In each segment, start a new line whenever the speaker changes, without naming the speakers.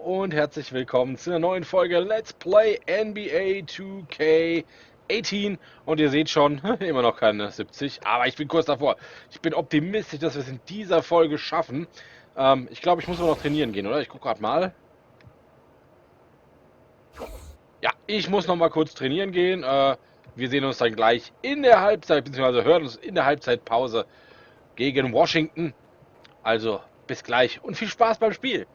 und herzlich willkommen zu einer neuen Folge Let's Play NBA 2K18. Und ihr seht schon, immer noch keine 70, aber ich bin kurz davor. Ich bin optimistisch, dass wir es in dieser Folge schaffen. Ich glaube, ich muss aber noch trainieren gehen, oder? Ich gucke gerade mal. Ja, ich muss noch mal kurz trainieren gehen. Wir sehen uns dann gleich in der Halbzeit, beziehungsweise hören uns in der Halbzeitpause gegen Washington. Also, bis gleich und viel Spaß beim Spiel.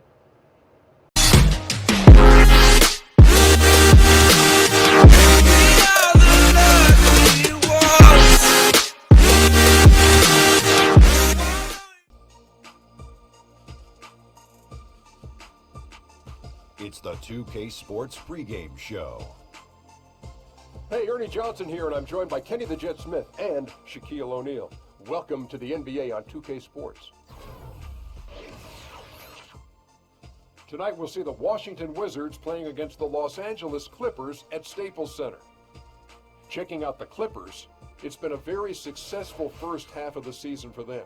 It's the 2K Sports pregame show.
Hey, Ernie Johnson here, and I'm joined by Kenny the Jet Smith and Shaquille O'Neal. Welcome to the NBA on 2K Sports. Tonight we'll see the Washington Wizards playing against the Los Angeles Clippers at Staples Center. Checking out the Clippers, it's been a very successful first half of the season for them.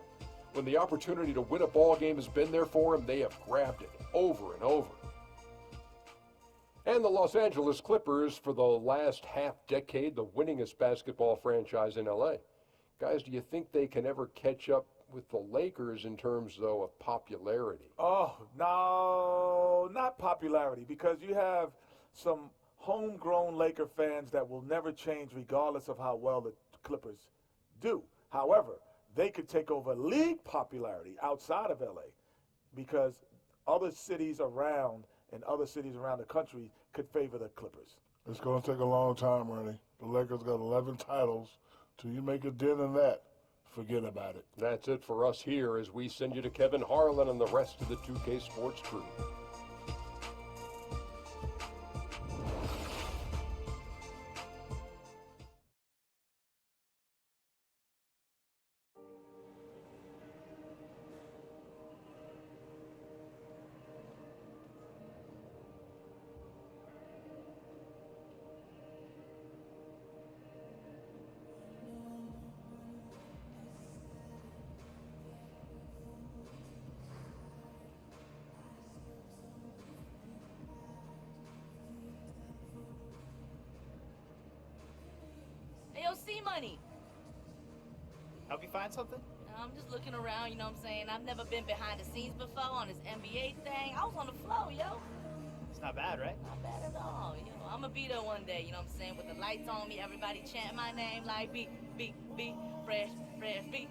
When the opportunity to win a ball game has been there for them, they have grabbed it over and over. And the Los Angeles Clippers, for the last half-decade, the winningest basketball franchise in LA. Guys, do you think they can ever catch up with the Lakers in terms, though, of popularity?
Oh, no, not popularity, because you have some homegrown Laker fans that will never change regardless of how well the Clippers do. However, they could take over league popularity outside of LA because other cities around and other cities around the country could favor the Clippers.
It's going to take a long time, Ernie. The Lakers got 11 titles. Till you make a dent in that, forget about it.
That's it for us here as we send you to Kevin Harlan and the rest of the 2K Sports crew.
Money.
Help you find something?
I'm just looking around, you know what I'm saying? I've never been behind the scenes before on this NBA thing. I was on the floor, yo.
It's not bad, right?
Not bad at all, you know. I'm gonna be there one day, you know what I'm saying? With the lights on me, everybody chanting my name like be, fresh, be,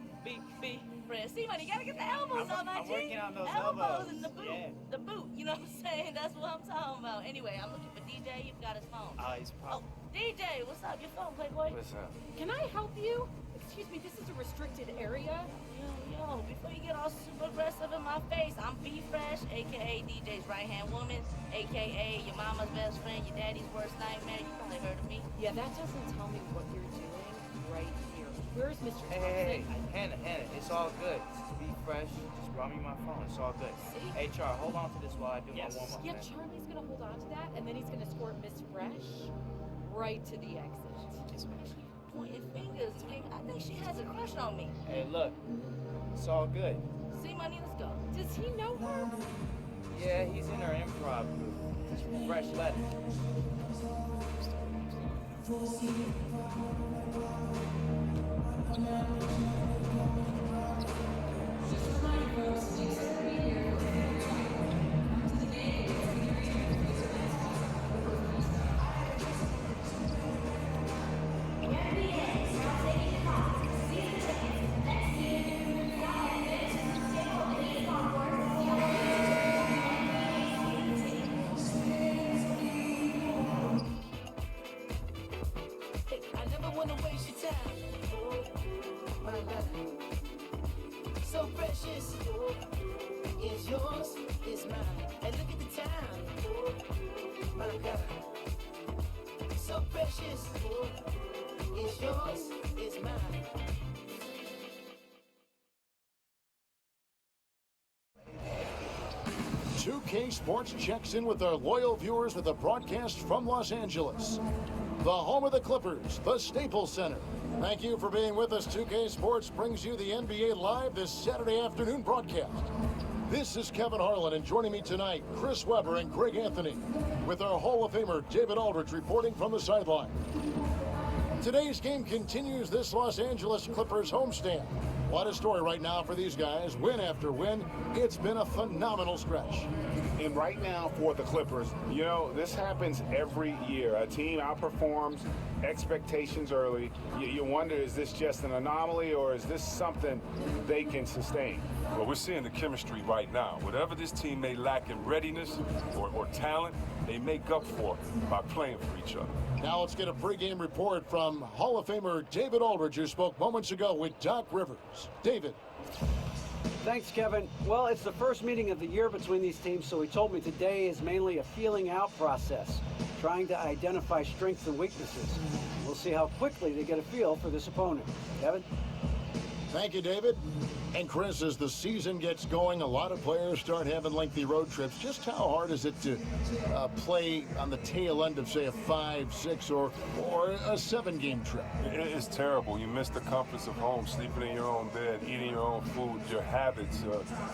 fresh. See, man, you gotta get the elbows on my
I'm working on those
elbows. And the boot,
yeah.
the boot, you know what I'm saying? That's what I'm talking about. Anyway, I'm looking for DJ. You've got his phone.
He's probably...
DJ, what's up? Your phone, Playboy?
What's up?
Can I help you? Excuse me, this is a restricted area.
Yo, before you get all super aggressive in my face, I'm B Fresh, aka DJ's right-hand woman, aka your mama's best friend, your daddy's worst nightmare. You probably heard of me.
Yeah, that doesn't tell me what you're doing right here. Where's Mr.
Hey,
Thompson?
Hannah, it's all good. Be fresh. Just brought me my phone. It's all good.
See?
Hey, Char, hold on to this while I do my warm-up.
Yeah, Charlie's gonna hold on to that, and then he's gonna escort Miss Fresh right to the exit.
Yes, ma'am.
Pointing fingers, man. I think she has a crush on me.
Hey, look. It's all good.
See, money, let's go.
Does he know her?
Yeah, he's in our improv group. Just fresh letter.
I never wanna waste your time. My life, so precious. It's yours, it's mine. And look at the time. My God, so precious. It's yours, it's mine.
K Sports checks in with our loyal viewers with a broadcast from Los Angeles, the home of the Clippers, the Staples Center. Thank you for being with us. 2K Sports brings you the NBA Live this Saturday afternoon broadcast. This is Kevin Harlan, and joining me tonight, Chris Webber and Greg Anthony, with our Hall of Famer David Aldridge reporting from the sideline. Today's game continues this Los Angeles Clippers homestand. What a story right now for these guys. Win after win. It's been a phenomenal stretch.
And right now for the Clippers, you know, this happens every year. A team outperforms expectations early. You wonder, is this just an anomaly or is this something they can sustain?
Well, we're seeing the chemistry right now. Whatever this team may lack in readiness or talent, they make up for it by playing for each other.
Now let's get a pregame report from Hall of Famer David Aldridge, who spoke moments ago with Doc Rivers. David.
Thanks, Kevin. Well, it's the first meeting of the year between these teams, so he told me today is mainly a feeling out process, trying to identify strengths and weaknesses. We'll see how quickly they get a feel for this opponent. Kevin?
Thank you, David. And Chris, as the season gets going, a lot of players start having lengthy road trips. Just how hard is it to play on the tail end of, say, a 5, 6, or a 7-game trip?
It's terrible. You miss the comforts of home, sleeping in your own bed, eating your own food, your habits,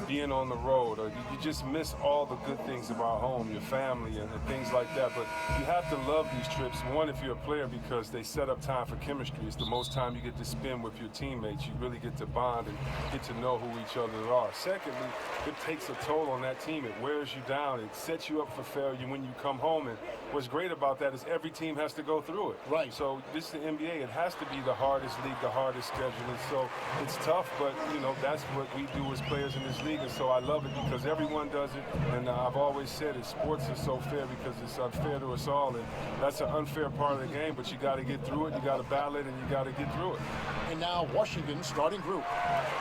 being on the road. You just miss all the good things about home, your family, and things like that. But you have to love these trips. One, if you're a player, because they set up time for chemistry. It's the most time you get to spend with your teammates. You really get to bond and get to know who each other are. Secondly, it takes a toll on that team. It wears you down. It sets you up for failure when you come home. And what's great about that is every team has to go through it.
Right.
So this is the NBA. It has to be the hardest league, the hardest schedule. And so it's tough, but, you know, that's what we do as players in this league. And so I love it because everyone does it. And I've always said it, sports is so fair because it's unfair to us all. And that's an unfair part of the game, but you got to get through it. You got to battle it, and you got to get through it.
And now Washington's starting group.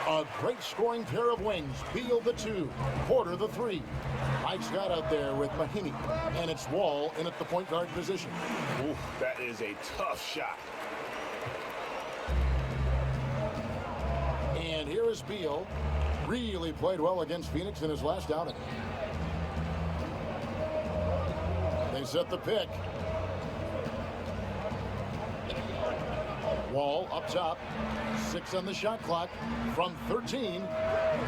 A great scoring pair of wings. Beal the 2, Porter the 3. Mike Scott out there with Mahimi. And it's Wall in at the point guard position.
Ooh, that is a tough shot.
And here is Beal. Really played well against Phoenix in his last outing. They set the pick. Wall up top. 6 on the shot clock. From 13,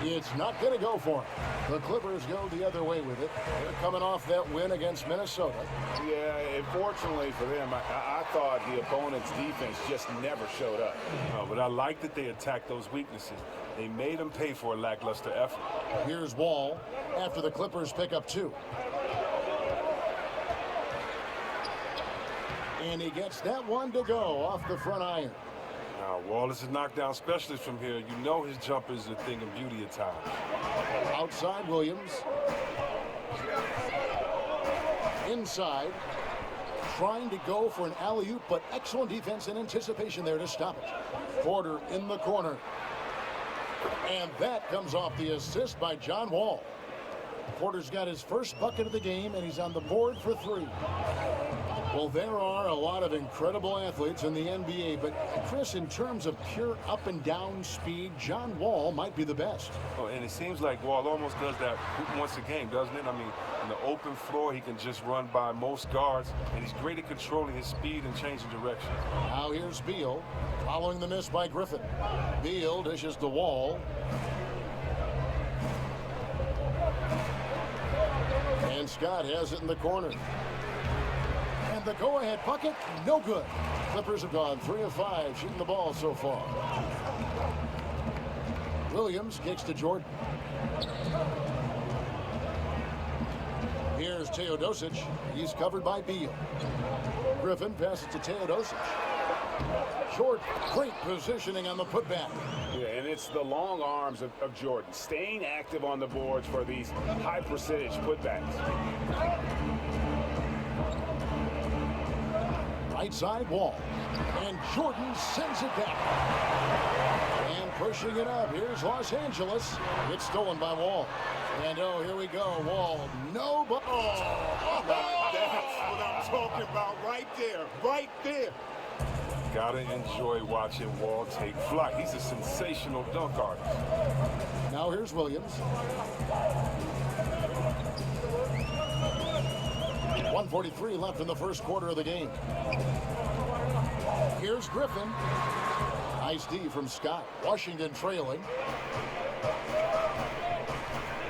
it's not going to go for him. The Clippers go the other way with it. They're coming off that win against Minnesota.
Yeah, unfortunately for them, I thought the opponent's defense just never showed up.
No, but I like that they attacked those weaknesses. They made them pay for a lackluster effort.
Here's Wall after the Clippers pick up 2. And he gets that one to go off the front iron.
Now, Wallace is a knockdown specialist from here. You know his jumper is a thing of beauty at times.
Outside Williams. Inside. Trying to go for an alley-oop, but excellent defense and anticipation there to stop it. Porter in the corner. And that comes off the assist by John Wall. Porter's got his first bucket of the game, and he's on the board for 3. Well, there are a lot of incredible athletes in the NBA, but Chris, in terms of pure up-and-down speed, John Wall might be the best.
Oh, and it seems like Wall almost does that once a game, doesn't it? I mean, in the open floor, he can just run by most guards, and he's great at controlling his speed and changing direction.
Now here's Beal, following the miss by Griffin. Beal dishes to Wall. And Scott has it in the corner. And the go-ahead bucket, no good. Clippers have gone 3 of 5 shooting the ball so far. Williams kicks to Jordan. Here's Teodosic. He's covered by Beal. Griffin passes to Teodosic. Jordan, great positioning on the putback.
Yeah, and it's the long arms of Jordan, staying active on the boards for these high-percentage putbacks.
Right side Wall. And Jordan sends it back. And pushing it up. Here's Los Angeles. It's stolen by Wall. And oh, here we go. Wall. No, but
That's what I'm talking about right there. Right there.
Gotta enjoy watching Wall take flight. He's a sensational dunk artist.
Now here's Williams. 1:43 left in the first quarter of the game. Here's Griffin. Nice D from Scott. Washington trailing.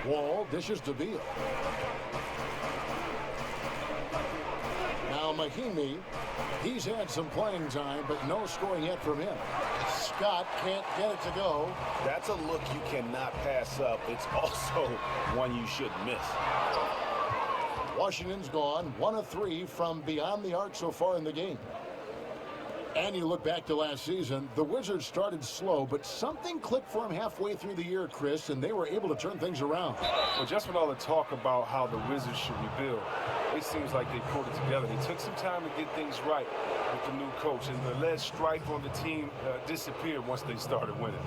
Wall dishes to Beal. Now Mahimi, he's had some playing time, but no scoring yet from him. Scott can't get it to go.
That's a look you cannot pass up. It's also one you shouldn't miss.
Washington's gone 1 of 3 from beyond the arc so far in the game. And you look back to last season, the Wizards started slow, but something clicked for them halfway through the year, Chris, and they were able to turn things around.
Well, just with all the talk about how the Wizards should rebuild, it seems like they pulled it together. They took some time to get things right with the new coach, and the lead stripe on the team disappeared once they started winning.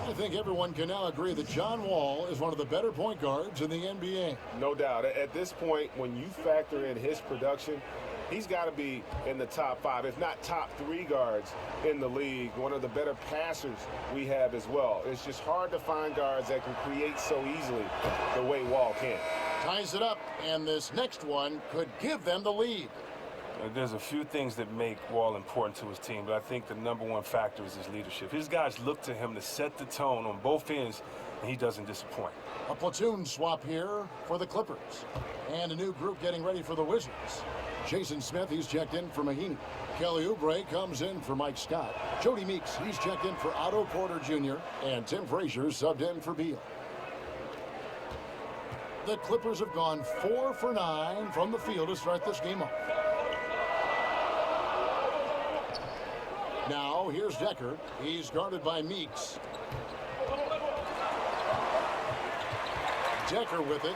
I think everyone can now agree that John Wall is one of the better point guards in the NBA.
No doubt. At this point, when you factor in his production, he's got to be in the top 5, if not top 3 guards in the league. One of the better passers we have as well. It's just hard to find guards that can create so easily the way Wall can.
Ties it up, and this next one could give them the lead.
There's a few things that make Wall important to his team, but I think the number one factor is his leadership. His guys look to him to set the tone on both ends, and he doesn't disappoint.
A platoon swap here for the Clippers. And a new group getting ready for the Wizards. Jason Smith, he's checked in for Mahinmi. Kelly Oubre comes in for Mike Scott. Jody Meeks, he's checked in for Otto Porter Jr. And Tim Frazier subbed in for Beal. The Clippers have gone 4 for 9 from the field to start this game off. Now, here's Decker. He's guarded by Meeks. Decker with it.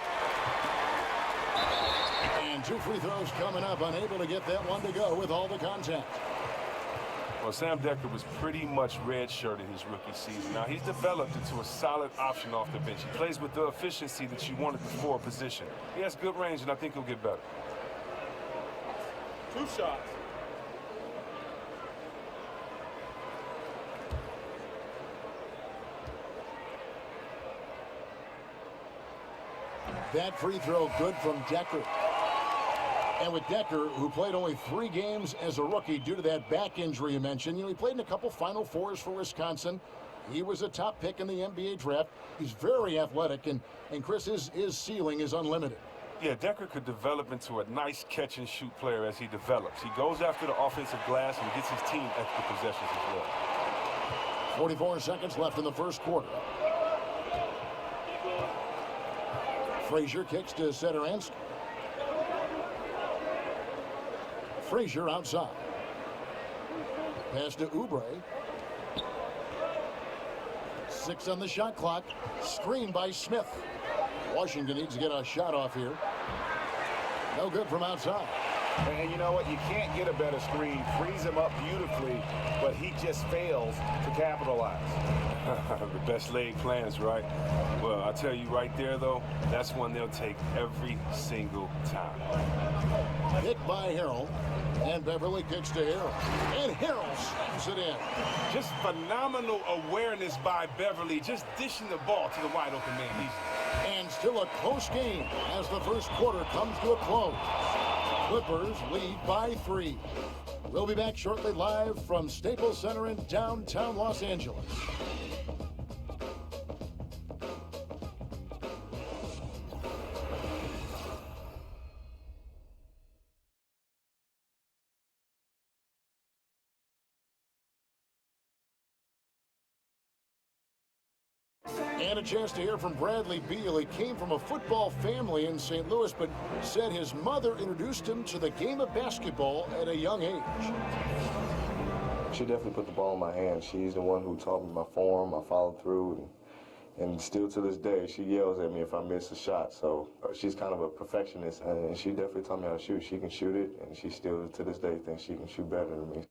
And 2 free throws coming up, unable to get that one to go with all the contact.
Well, Sam Decker was pretty much red-shirted his rookie season. Now, he's developed into a solid option off the bench. He plays with the efficiency that you want at the forward position. He has good range, and I think he'll get better.
2 shots.
That free throw good from Decker. And with Decker, who played only 3 games as a rookie due to that back injury you mentioned, he played in a couple Final Fours for Wisconsin. He was a top pick in the NBA draft. He's very athletic, and Chris, his ceiling is unlimited.
Yeah, Decker could develop into a nice catch-and-shoot player as he develops. He goes after the offensive glass and gets his team extra possessions as well.
44 seconds left in the first quarter. Frazier kicks to Satoransky. Frazier outside. Pass to Oubre. 6 on the shot clock. Screen by Smith. Washington needs to get a shot off here. No good from outside.
And you know what? You can't get a better screen. Frees him up beautifully, but he just fails to capitalize.
The best laid plans, right? Well, I'll tell you right there, though, that's one they'll take every single time.
Hit by Harrell. And Beverly kicks to Harrell. And Harrell slams it in.
Just phenomenal awareness by Beverly, just dishing the ball to the wide open man easily.
And still a close game as the first quarter comes to a close. Clippers lead by 3. We'll be back shortly live from Staples Center in downtown Los Angeles. And a chance to hear from Bradley Beal. He came from a football family in St. Louis, but said his mother introduced him to the game of basketball at a young age.
She definitely put the ball in my hand. She's the one who taught me my form, my follow-through, and still to this day, she yells at me if I miss a shot. So she's kind of a perfectionist, and she definitely taught me how to shoot. She can shoot it, and she still, to this day, thinks she can shoot better than me.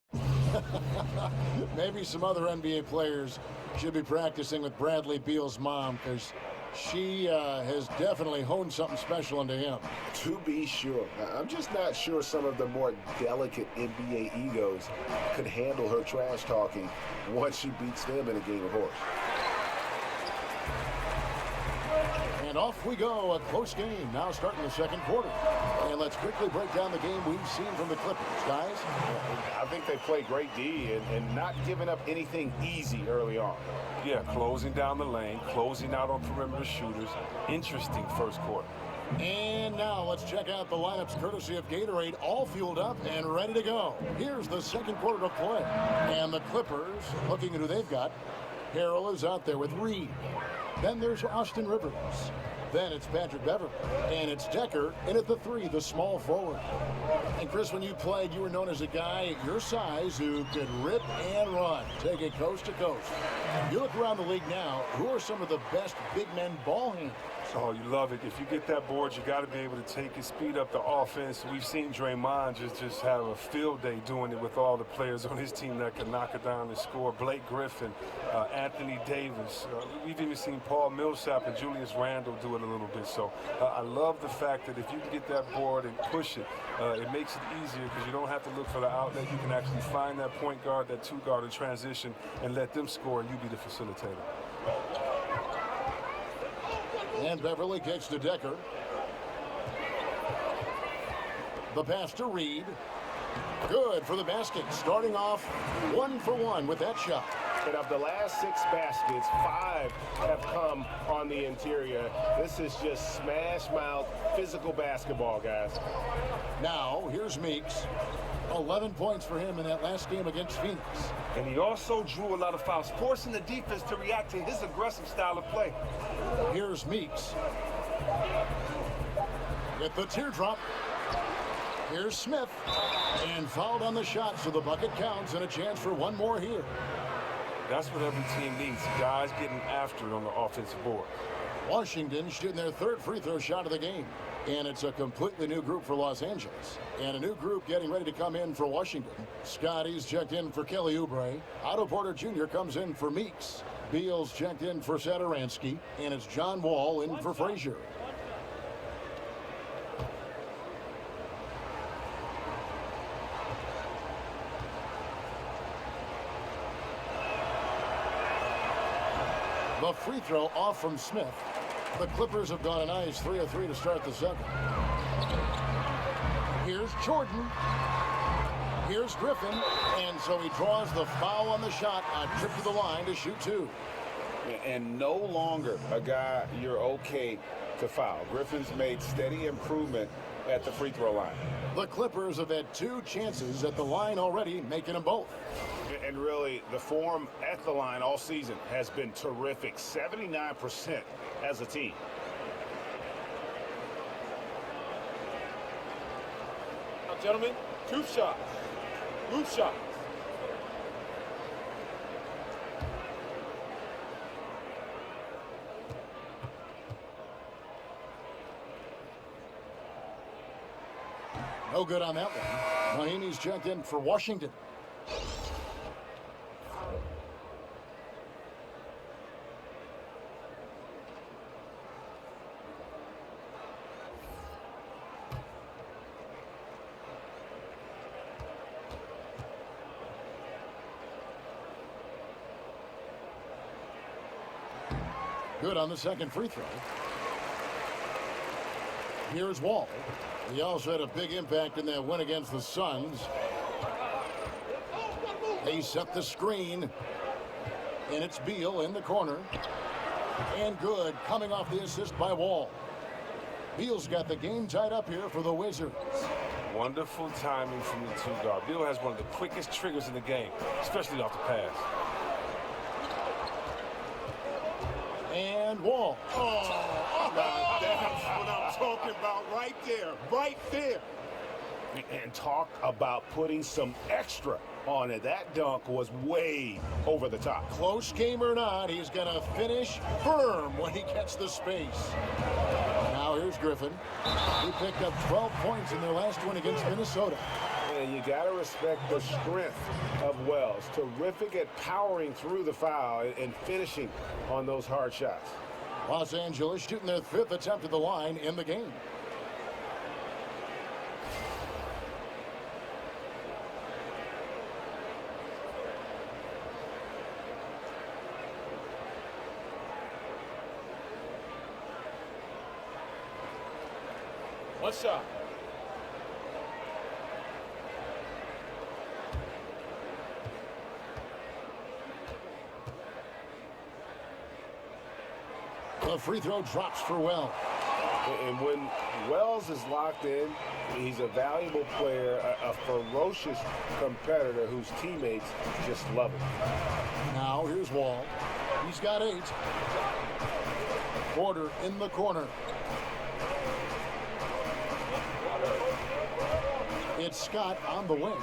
Maybe some other NBA players should be practicing with Bradley Beal's mom, because she has definitely honed something special into him.
To be sure. I'm just not sure some of the more delicate NBA egos could handle her trash talking once she beats them in a game of horse.
And off we go, a close game now starting the second quarter. And let's quickly break down the game we've seen from the Clippers, guys.
I think they played great D and not giving up anything easy early on.
Yeah, closing down the lane, closing out on perimeter shooters. Interesting first quarter.
And now let's check out the lineups courtesy of Gatorade, all fueled up and ready to go. Here's the second quarter of play. And the Clippers, looking at who they've got. Harrell is out there with Reed. Then there's Austin Rivers. Then it's Patrick Beverly. And it's Decker in at the 3, the small forward. And Chris, when you played, you were known as a guy your size who could rip and run, take it coast to coast. You look around the league now, who are some of the best big men ball handlers?
Oh, you love it. If you get that board, you got to be able to take it, speed up the offense. We've seen Draymond just have a field day doing it with all the players on his team that can knock it down and score. Blake Griffin, Anthony Davis. We've even seen Paul Millsap and Julius Randle do it a little bit. So I love the fact that if you can get that board and push it, it makes it easier because you don't have to look for the outlet. You can actually find that point guard, that two guard in transition, and let them score, and you be the facilitator.
And Beverly kicks to Decker. The pass to Reed. Good for the basket. Starting off 1 for 1 with that shot.
But of the last 6 baskets, 5 have come on the interior. This is just smash mouth physical basketball, guys.
Now, here's Meeks. 11 points for him in that last game against Phoenix.
And he also drew a lot of fouls, forcing the defense to react to his aggressive style of play.
Here's Meeks. With the teardrop. Here's Smith. And fouled on the shot, so the bucket counts and a chance for one more here.
That's what every team needs, guys getting after it on the offensive board.
Washington shooting their 3rd free throw shot of the game. And it's a completely new group for Los Angeles. And a new group getting ready to come in for Washington. Scotty's checked in for Kelly Oubre. Otto Porter Jr. comes in for Meeks. Beals checked in for Satoransky. And it's John Wall in for Frazier. The free throw off from Smith. The Clippers have gone a nice 3 of 3 to start the second. Here's Jordan. Here's Griffin. And so he draws the foul on the shot. A trip to the line to shoot 2.
And no longer a guy you're okay to foul. Griffin's made steady improvement at the free throw line.
The Clippers have had 2 chances at the line already, making them both.
And really, the form at the line all season has been terrific. 79% as a team.
Now, gentlemen, 2 shots. Move shots.
No good on that one. Mahimi's checked in for Washington. Good on the second free throw. Here's Wall. He also had a big impact in that win against the Suns. They set the screen. And it's Beal in the corner. And good, coming off the assist by Wall. Beal's got the game tied up here for the Wizards.
Wonderful timing from the two guard. Beal has one of the quickest triggers in the game, especially off the pass.
And Wall.
Now, that's what I'm talking about right there. Right there. And talk about putting some extra on it. That dunk was way over the top.
Close game or not, he's going to finish firm when he gets the space. Now here's Griffin. He picked up 12 points in their last win against Minnesota.
And you got to respect the strength of Wells. Terrific at powering through the foul and finishing on those hard shots.
Los Angeles shooting their 5th attempt at the line in the game.
One shot.
The free throw drops for Wells.
And when Wells is locked in, he's a valuable player, a ferocious competitor whose teammates just love him.
Now here's Wall. He's got 8. Porter in the corner. It's Scott on the wing.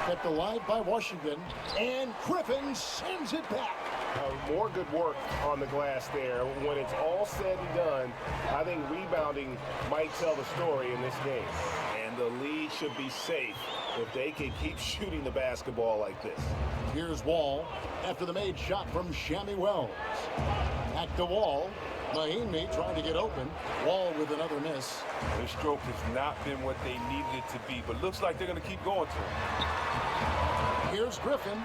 Kept alive by Washington, and Griffin sends it back.
More good work on the glass there. When it's all said and done, I think rebounding might tell the story in this game. And the lead should be safe if they can keep shooting the basketball like this.
Here's Wall after the made shot from Shammy Wells. Back to Wall. Mahimi trying to get open. Wall with another miss.
Their stroke has not been what they needed it to be, but looks like they're going to keep going to it.
Here's Griffin,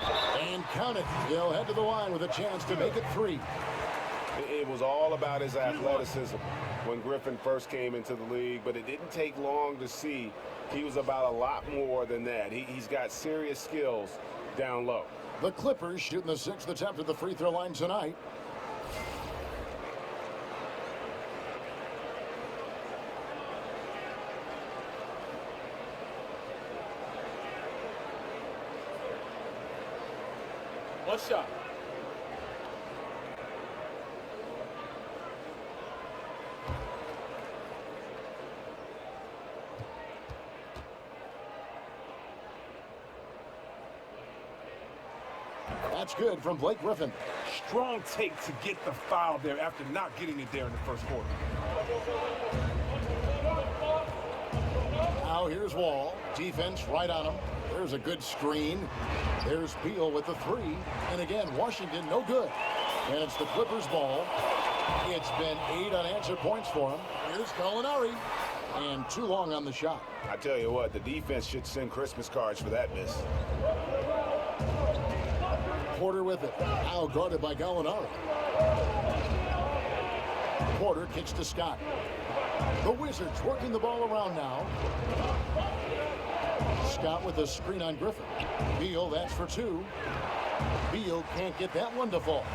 and count it. He'll head to the line with a chance to make it 3.
It was all about his athleticism when Griffin first came into the league, but it didn't take long to see he was about a lot more than that. He's got serious skills down low.
The Clippers shooting the 6th attempt at the free throw line tonight.
One shot.
That's good from Blake Griffin.
Strong take to get the foul there after not getting it there in the first quarter.
Now here's Wall. Defense right on him. There's a good screen. There's Beal with the 3. And again, Washington no good. And it's the Clippers' ball. It's been 8 unanswered points for him. Here's Gallinari. And too long on the shot.
I tell you what, the defense should send Christmas cards for that miss.
Porter with it. Now guarded by Gallinari. Porter kicks to Scott. The Wizards working the ball around now. Scott with a screen on Griffin. Beal, that's for 2. Beal can't get that one to fall.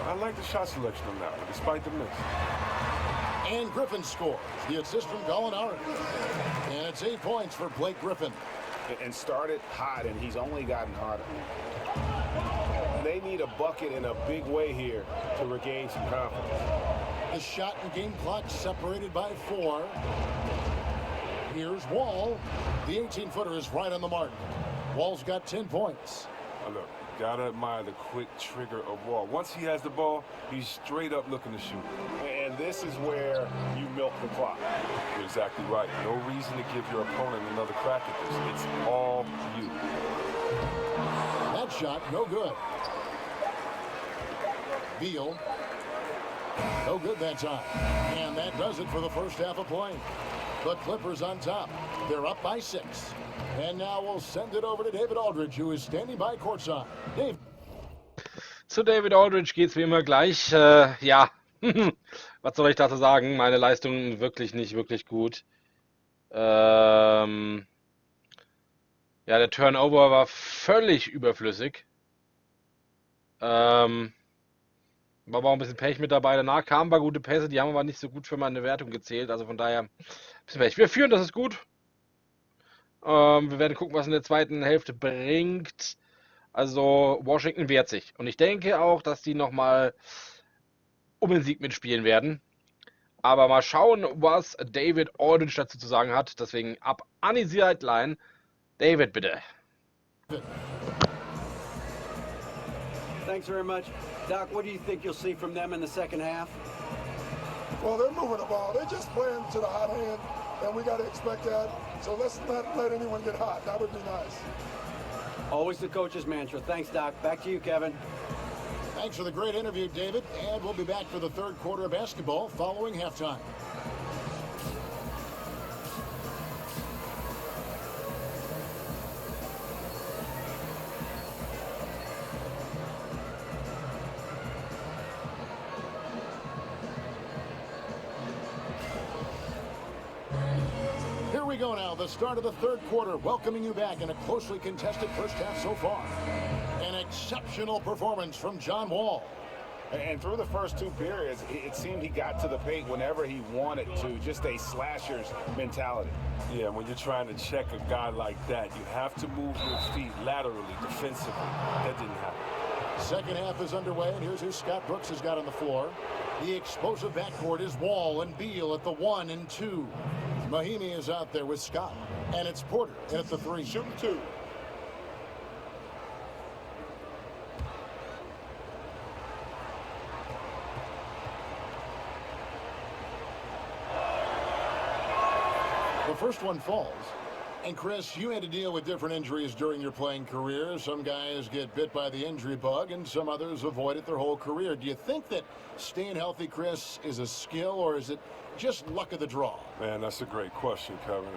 I like the shot selection on that one, despite the miss.
And Griffin scores. The assist from Gallinari. And it's 8 points for Blake Griffin.
And started hot, and he's only gotten hotter. They need a bucket in a big way here to regain some confidence.
The shot and game clock separated by 4. Here's Wall. The 18-footer is right on the mark. Wall's got 10 points.
Oh, look, gotta admire the quick trigger of Wall. Once he has the ball, he's straight up looking to shoot.
And this is where you milk the clock.
You're exactly right. No reason to give your opponent another crack at this. It's all you.
That shot, no good. Beal. No good that time. And that does it for the first half of play. The Clippers on top. They're up by 6. And now we'll send it over to David Aldridge, who is standing by courtside. Dave.
Zu David Aldridge geht's wie immer gleich. Ja, was soll ich dazu sagen? Meine Leistung wirklich nicht wirklich gut. Ja, der Turnover war völlig überflüssig. War aber auch ein bisschen Pech mit dabei. Danach kamen ein paar gute Pässe, die haben aber nicht so gut für meine Wertung gezählt. Also von daher ein bisschen Pech. Wir führen, das ist gut. Wir werden gucken, was in der zweiten Hälfte bringt. Also Washington wehrt sich. Und ich denke auch, dass die nochmal um den Sieg mitspielen werden. Aber mal schauen, was David Aldridge dazu zu sagen hat. Deswegen ab an die Sideline. David, bitte.
Thanks very much. Doc, what do you think you'll see from them in the second half?
Well, they're moving the ball. They're just playing to the hot hand, and we got to expect that. So let's not let anyone get hot. That would be nice.
Always the coach's mantra. Thanks, Doc. Back to you, Kevin.
Thanks for the great interview, David. And we'll be back for the third quarter of basketball following halftime. we go now, the start of the third quarter, welcoming you back in a closely contested first half so far. An exceptional performance from John Wall.
And through the first two periods, it seemed he got to the paint whenever he wanted to, just a slasher's mentality.
Yeah, when you're trying to check a guy like that, you have to move your feet laterally, defensively. That didn't happen.
Second half is underway, and here's who Scott Brooks has got on the floor. The explosive backcourt is Wall and Beal at the 1 and 2. Mahimi is out there with Scott, and it's Porter at the 3.
Shooting 2.
The first one falls. And Chris, you had to deal with different injuries during your playing career. Some guys get bit by the injury bug, and some others avoid it their whole career. Do you think that staying healthy, Chris, is a skill, or is it just luck of the draw?
Man, that's a great question, Kevin.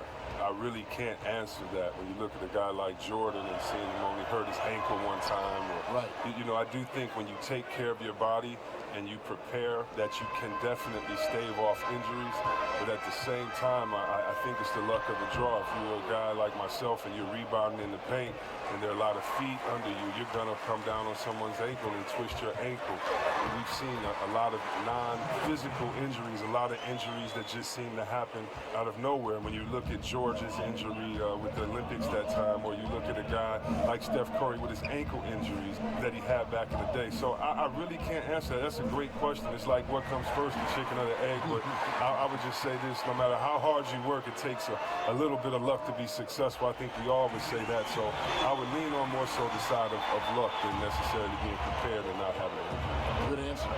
I really can't answer that when you look at a guy like Jordan and seeing him only hurt his ankle one time. Or,
right.
You know, I do think when you take care of your body and you prepare, that you can definitely stave off injuries. But at the same time, I think it's the luck of the draw. If you're a guy like myself and you're rebounding in the paint and there are a lot of feet under you, you're going to come down on someone's ankle and twist your ankle. And we've seen a lot of non-physical injuries, a lot of injuries that just seem to happen out of nowhere. When you look at George's injury with the Olympics that time, or you look at a guy like Steph Curry with his ankle injuries that he had back in the day. So I really can't answer that. That's a great question. It's like what comes first, the chicken or the egg? But I would just say this, no matter how hard you work, it takes a little bit of luck to be successful. I think we all would say that. So I would lean on more so the side of luck than necessarily being prepared and not having it.
Good answer.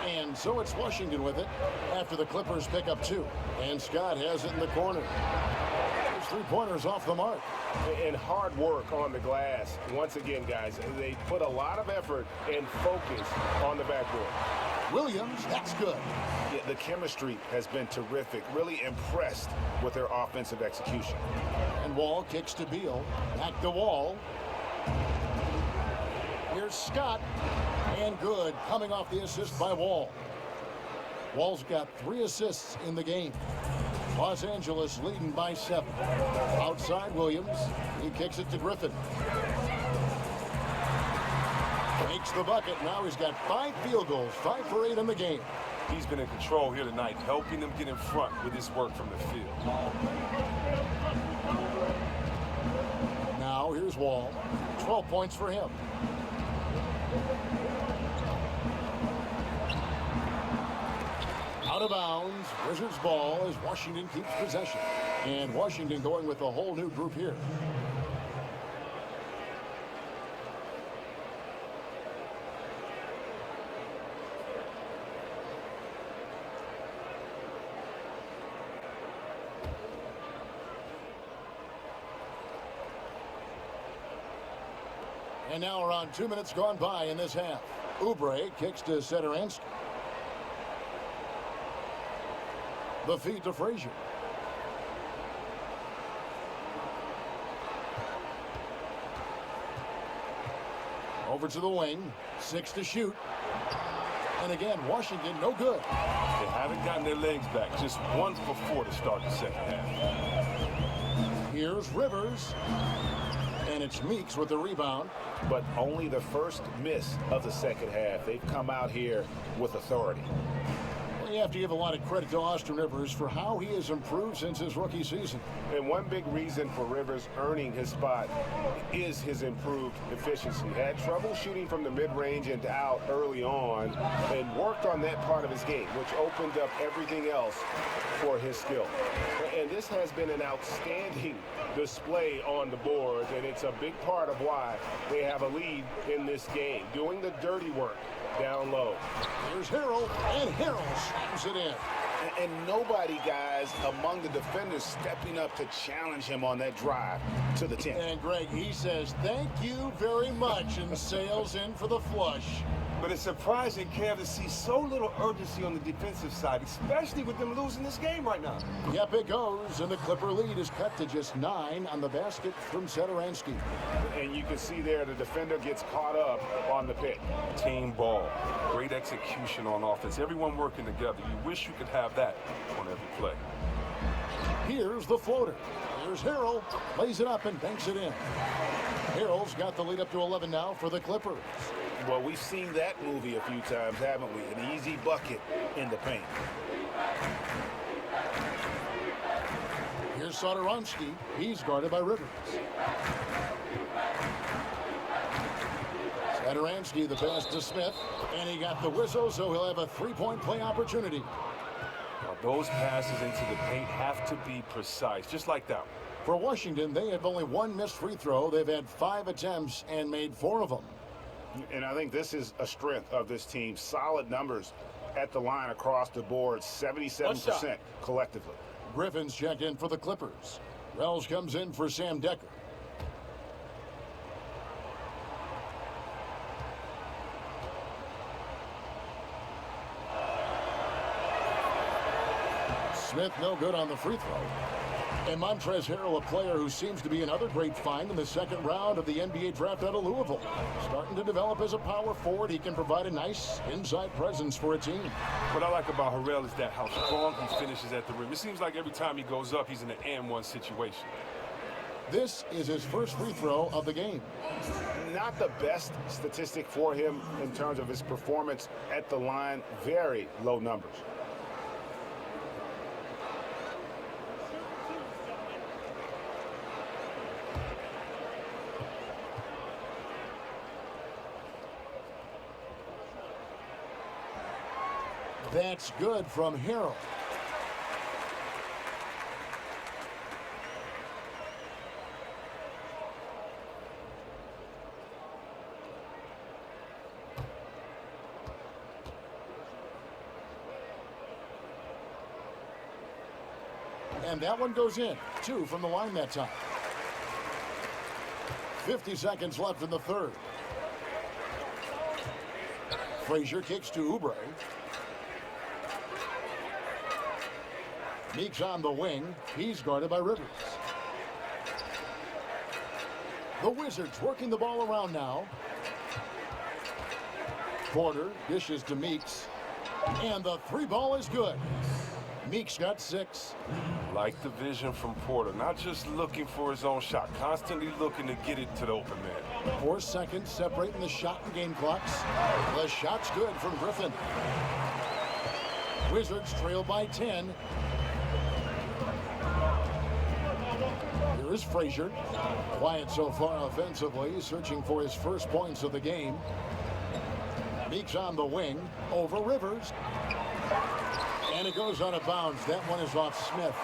And so it's Washington with it after the Clippers pick up 2. And Scott has it in the corner. There's 3-pointers off the mark.
And hard work on the glass. Once again, guys, they put a lot of effort and focus on the backboard.
Williams, that's good.
Yeah, the chemistry has been terrific. Really impressed with their offensive execution.
And Wall kicks to Beal. Back to Wall. Here's Scott. And good, coming off the assist by Wall. Wall's got 3 assists in the game. Los Angeles leading by 7. Outside Williams. He kicks it to Griffin. Makes the bucket. Now he's got 5 field goals, 5 for 8 in the game.
He's been in control here tonight, helping them get in front with his work from the field.
Now here's Wall. 12 points for him. Out of bounds. Wizards ball as Washington keeps possession. And Washington going with a whole new group here. And now around 2 minutes gone by in this half. Oubre kicks to Satoransky. The feed to Frazier. Over to the wing. 6 to shoot. And again, Washington no good.
They haven't gotten their legs back. Just once before to start the second half.
Here's Rivers. And it's Meeks with the rebound.
But only the first miss of the second half. They've come out here with authority.
You have to give a lot of credit to Austin Rivers for how he has improved since his rookie season.
And one big reason for Rivers earning his spot is his improved efficiency. Had trouble shooting from the mid-range and out early on and worked on that part of his game, which opened up everything else for his skill. And this has been an outstanding display on the board, and it's a big part of why they have a lead in this game, doing the dirty work down low.
Here's Harrell, and Harrell slams it in.
And nobody, guys, among the defenders stepping up to challenge him on that drive to the 10.
And Greg, he says, thank you very much, and sails in for the flush.
But it's surprising, Kev, to see so little urgency on the defensive side, especially with them losing this game right now.
Yep, it goes, and the Clipper lead is cut to just 9 on the basket from Satoransky.
And you can see there the defender gets caught up on the pick.
Team ball, great execution on offense, everyone working together. You wish you could have that on every play.
Here's the floater. Here's Harrell. Lays it up and banks it in. Harrell's got the lead up to 11 now for the Clippers.
Well, we've seen that movie a few times, haven't we? An easy bucket in the paint.
Here's Satoransky. He's guarded by Rivers. Satoransky, the pass to Smith. And he got the whistle, so he'll have a three-point play opportunity.
Now, those passes into the paint have to be precise, just like that.
For Washington, they have only one missed free throw. They've had 5 attempts and made 4 of them.
And I think this is a strength of this team. Solid numbers at the line across the board, 77% collectively.
Griffin's checked in for the Clippers. Wells comes in for Sam Decker. Smith no good on the free throw. And Montrezl Harrell, a player who seems to be another great find in the second round of the NBA draft out of Louisville. Starting to develop as a power forward, he can provide a nice inside presence for a team.
What I like about Harrell is that how strong he finishes at the rim. It seems like every time he goes up, he's in an and-one situation.
This is his first free throw of the game.
Not the best statistic for him in terms of his performance at the line. Very low numbers.
That's good from Harrell. And that one goes in. 2 from the line that time. 50 seconds left in the third. Frazier kicks to Oubre. Meeks on the wing. He's guarded by Rivers. The Wizards working the ball around now. Porter dishes to Meeks. And the 3 ball is good. Meeks got 6.
Like the vision from Porter, not just looking for his own shot, constantly looking to get it to the open man.
4 seconds separating the shot and game clocks. The shot's good from Griffin. Wizards trail by 10. Here is Frazier. Quiet so far offensively, searching for his first points of the game. Meeks on the wing, over Rivers. And it goes out of bounds. That one is off Smith.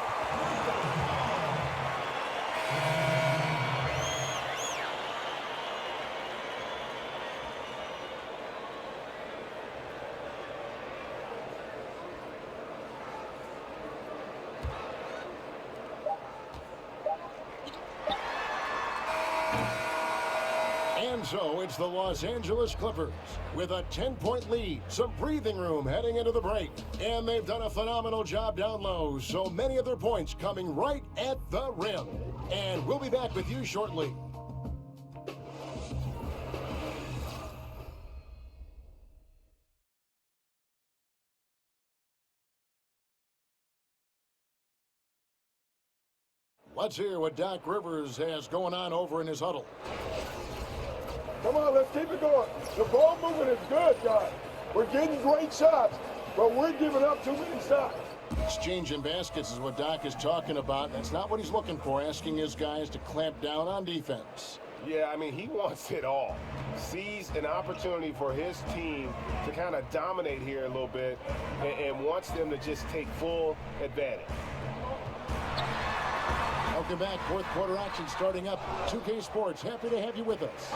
And so it's the Los Angeles Clippers with a 10-point lead, some breathing room heading into the break. And they've done a phenomenal job down low, so many of their points coming right at the rim. And we'll be back with you shortly. Let's hear what Doc Rivers has going on over in his huddle.
Come on, let's keep it going. The ball movement is good, guys. We're getting great shots, but we're giving up too many shots.
Exchanging baskets is what Doc is talking about. That's not what he's looking for, asking his guys to clamp down on defense.
Yeah, I mean, he wants it all. Sees an opportunity for his team to kind of dominate here a little bit and wants them to just take full advantage.
Welcome back. Fourth quarter action starting up. 2K Sports, happy to have you with us.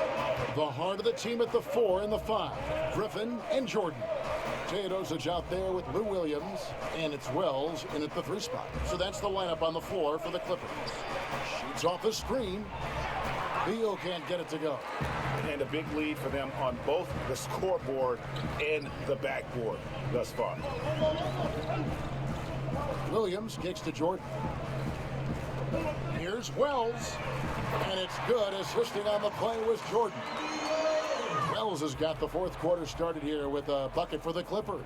The heart of the team at the 4 and the 5. Griffin and Jordan. Teodosic out there with Lou Williams, and it's Wells in at the 3 spot. So that's the lineup on the floor for the Clippers. Shoots off the screen. Beal can't get it to go.
And a big lead for them on both the scoreboard and the backboard thus far.
Williams kicks to Jordan. Here's Wells, and it's good. Assisting on the play was Jordan. Wells has got the fourth quarter started here with a bucket for the Clippers.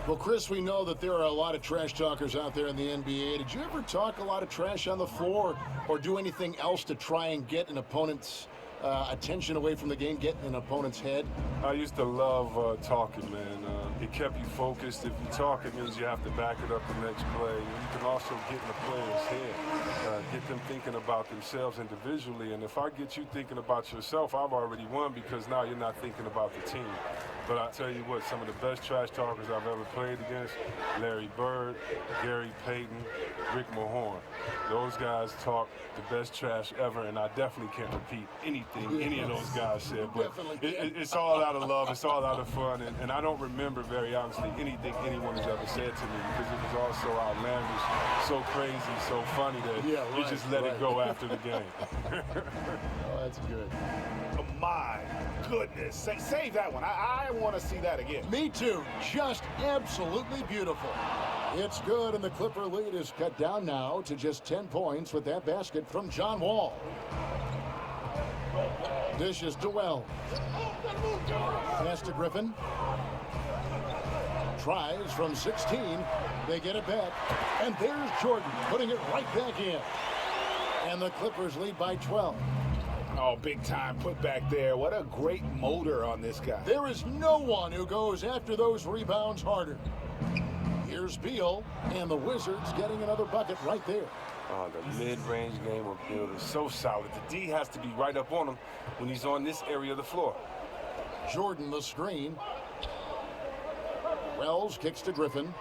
Well, Chris, we know that there are a lot of trash talkers out there in the NBA. Did you ever talk a lot of trash on the floor or do anything else to try and get an opponent's attention away from the game, get in an opponent's head?
I used to love talking, man. It kept you focused. If you talk, it means you have to back it up the next play. You can also get in the player's head, get them thinking about themselves individually. And if I get you thinking about yourself, I've already won because now you're not thinking about the team. But I tell you what, some of the best trash talkers I've ever played against, Larry Bird, Gary Payton, Rick Mahorn. Those guys talk the best trash ever, and I definitely can't repeat anything any of those guys said. But it's all out of love, it's all out of fun, and I don't remember very honestly anything anyone has ever said to me because it was all so outlandish, so crazy, so funny that you just let it go after the game.
Oh, that's good.
Oh, my goodness. Save that one. I want to see that again.
Me too. Just absolutely beautiful. It's good, and the Clipper lead is cut down now to just 10 points with that basket from John Wall. Dishes to Wells. Pass to Griffin. Tries from 16. They get it back. And there's Jordan putting it right back in. And the Clippers lead by 12.
Oh, big time put back there. What a great motor on this guy.
There is no one who goes after those rebounds harder. Here's Beal, and the Wizards getting another bucket right there.
Oh, the mid-range game of Beal is so solid. The D has to be right up on him when he's on this area of the floor.
Jordan the screen. Wells kicks to Griffin.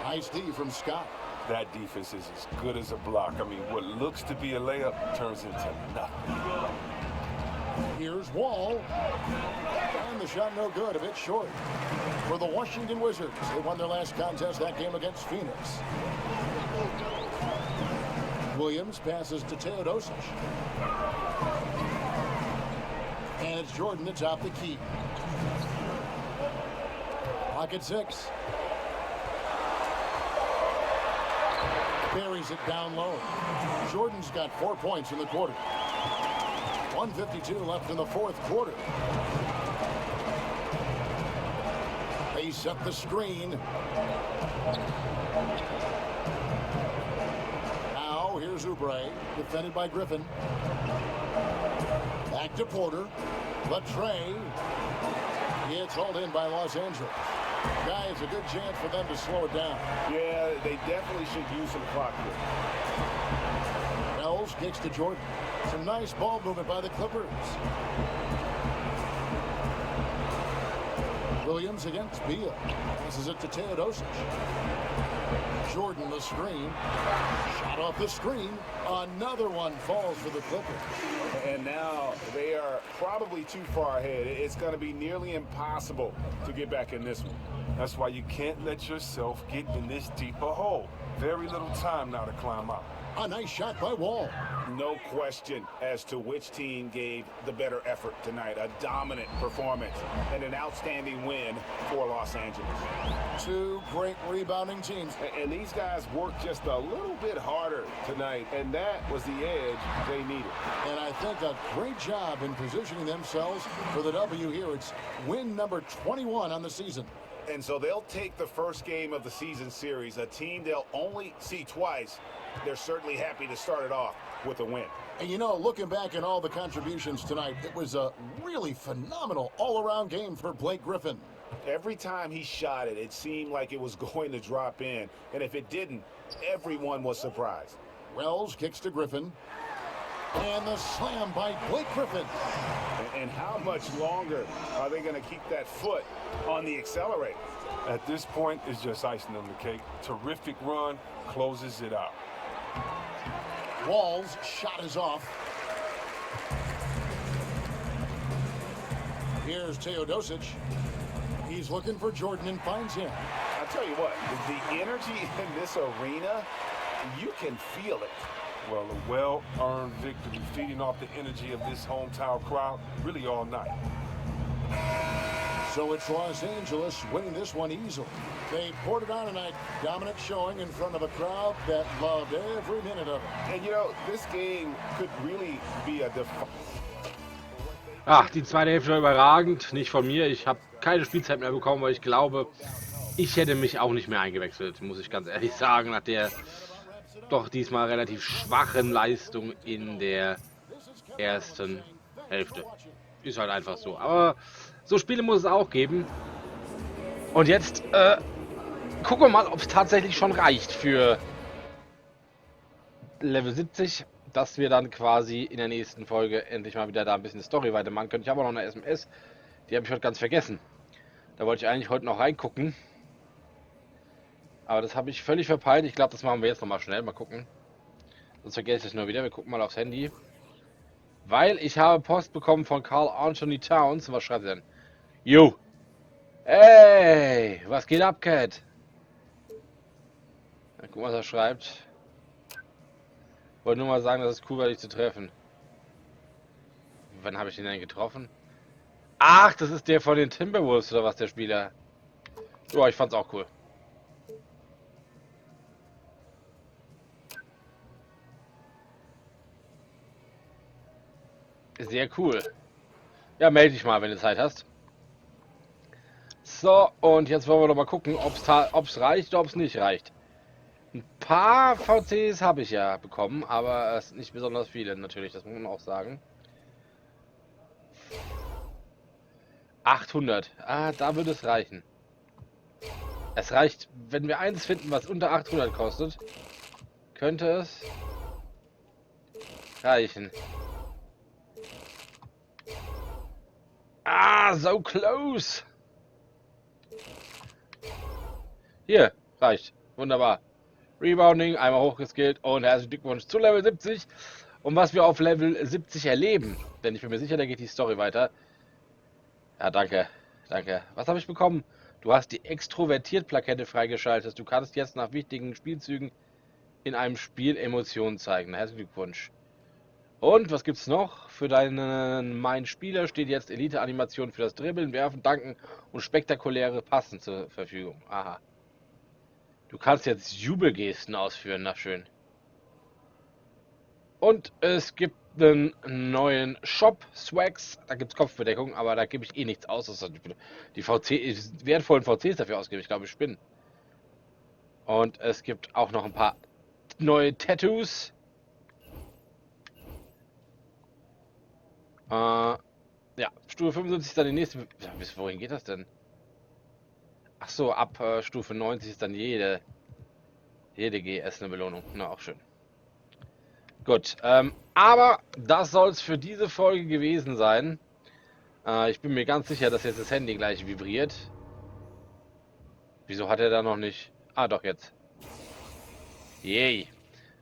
Nice D from Scott.
That defense is as good as a block. I mean, what looks to be a layup turns into nothing.
Here's Wall. And the shot no good, a bit short. For the Washington Wizards, they won their last contest, that game against Phoenix. Williams passes to Teodosic. And it's Jordan to top the key. Pocket 6. Buries it down low. Jordan's got 4 points in the quarter. 1:52 left in the fourth quarter. They set the screen. Now here's Oubre, defended by Griffin. Back to Porter. Latre. It's hauled in by Los Angeles. Guys, a good chance for them to slow it down.
Yeah, they definitely should use some clock here.
Wells kicks to Jordan. Some nice ball movement by the Clippers. Williams against Beal. Passes it to Teodosic. Jordan the screen. Shot off the screen. Another one falls for the Clippers.
And now they are probably too far ahead. It's going to be nearly impossible to get back in this one.
That's why you can't let yourself get in this deep a hole. Very little time now to climb out.
A nice shot by Wall.
No question as to which team gave the better effort tonight. A dominant performance and an outstanding win for Los Angeles.
Two great rebounding teams.
And these guys worked just a little bit harder tonight, and that was the edge they needed.
And I think a great job in positioning themselves for the W here. It's win number 21 on the season.
And so they'll take the first game of the season series, a team they'll only see twice. They're certainly happy to start it off with a win.
And you know, looking back at all the contributions tonight, it was a really phenomenal all-around game for Blake Griffin.
Every time he shot it, it seemed like it was going to drop in. And if it didn't, everyone was surprised.
Wells kicks to Griffin. And the slam by Blake Griffin.
And how much longer are they going to keep that foot on the accelerator?
At this point, it's just icing on the cake. Terrific run, closes it out.
Wall's shot is off. Here's Teodosic. He's looking for Jordan and finds him.
I'll tell you what, the energy in this arena, you can feel it.
Well, a well-earned victory, feeding off the energy of this hometown crowd really all night.
So it's Los Angeles winning this one easily. They poured it on tonight. Dominant showing in front of a crowd that loved every minute of it.
And you know, this game could really be a
Die zweite Hälfte war überragend. Nicht von mir. Ich habe keine Spielzeit mehr bekommen, weil ich glaube, ich hätte mich auch nicht mehr eingewechselt, muss ich ganz ehrlich sagen, nach der doch diesmal relativ schwachen Leistung in der ersten Hälfte. Ist halt einfach so. Aber so Spiele muss es auch geben. Und jetzt gucken wir mal, ob es tatsächlich schon reicht für Level 70, dass wir dann quasi in der nächsten Folge endlich mal wieder da ein bisschen Story weitermachen können. Ich habe auch noch eine SMS, die habe ich heute ganz vergessen. Da wollte ich eigentlich heute noch reingucken. Aber das habe ich völlig verpeilt. Ich glaube, das machen wir jetzt nochmal schnell. Mal gucken. Sonst vergesse ich es nur wieder. Wir gucken mal aufs Handy. Weil ich habe Post bekommen von Carl Anthony Towns. Was schreibt er denn? Jo. Hey, was geht ab, Cat? Mal gucken, was er schreibt. Wollte nur mal sagen, dass es cool war, dich zu treffen. Wann habe ich den denn getroffen? Ach, das ist der von den Timberwolves oder was, der Spieler. Ja, ich fand's auch cool. Sehr cool. Ja, melde dich mal, wenn du Zeit hast. So, und jetzt wollen wir doch mal gucken, ob es reicht oder ob es nicht reicht. Ein paar VCs habe ich ja bekommen, aber es sind nicht besonders viele natürlich, das muss man auch sagen. 800. Ah, da würde es reichen. Es reicht, wenn wir eins finden, was unter 800 kostet, könnte es reichen. Ah, so close. Hier, reicht. Wunderbar. Rebounding, einmal hochgeskillt und herzlichen Glückwunsch zu Level 70. Und was wir auf Level 70 erleben, denn ich bin mir sicher, da geht die Story weiter. Ja, danke. Danke. Was habe ich bekommen? Du hast die Extrovertiert-Plakette freigeschaltet. Du kannst jetzt nach wichtigen Spielzügen in einem Spiel Emotionen zeigen. Herzlichen Glückwunsch. Und was gibt's noch? Für deinen Mein Spieler steht jetzt Elite-Animation für das Dribbeln, Werfen, Danken und spektakuläre Passen zur Verfügung. Aha. Du kannst jetzt Jubelgesten ausführen, na schön. Und es gibt einen neuen Shop, Swags, da gibt es Kopfbedeckung, aber da gebe ich eh nichts aus, dass die wertvollen VCs dafür ausgebe, ich glaube, ich bin. Und es gibt auch noch ein paar neue Tattoos. Ja, Stufe 75 ist dann die nächste. Bis wohin geht das denn? Ach so, ab Stufe 90 ist dann jede GS eine Belohnung. Na, auch schön. Gut, aber das soll es für diese Folge gewesen sein. Ich bin mir ganz sicher, dass jetzt das Handy gleich vibriert. Wieso hat er da noch nicht? Ah, doch jetzt. Yay.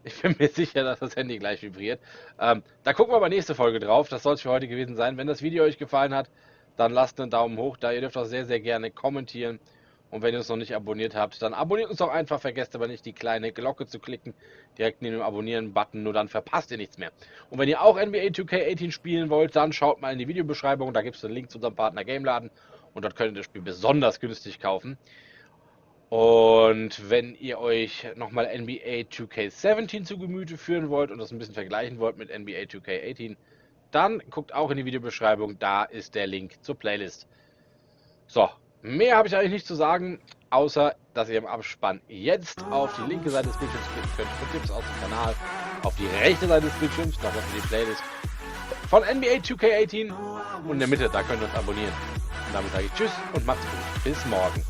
Ich bin mir sicher, dass das Handy gleich vibriert. Da gucken wir aber nächste Folge drauf. Das soll es für heute gewesen sein. Wenn das Video euch gefallen hat, dann lasst einen Daumen hoch da. Ihr dürft auch sehr, sehr gerne kommentieren. Und wenn ihr uns noch nicht abonniert habt, dann abonniert uns doch einfach. Vergesst aber nicht, die kleine Glocke zu klicken. Direkt neben dem Abonnieren-Button. Nur dann verpasst ihr nichts mehr. Und wenn ihr auch NBA 2K18 spielen wollt, dann schaut mal in die Videobeschreibung. Da gibt es einen Link zu unserem Partner Gameladen. Und dort könnt ihr das Spiel besonders günstig kaufen. Und wenn ihr euch nochmal NBA 2K17 zu Gemüte führen wollt und das ein bisschen vergleichen wollt mit NBA 2K18, dann guckt auch in die Videobeschreibung, da ist der Link zur Playlist. So, mehr habe ich eigentlich nicht zu sagen, außer dass ihr im Abspann jetzt auf die linke Seite des Bildschirms klicken könnt für Tipps aus dem Kanal, auf die rechte Seite des Bildschirms nochmal für die Playlist von NBA 2K18 und in der Mitte, da könnt ihr uns abonnieren. Und damit sage ich Tschüss und macht's gut. Bis morgen.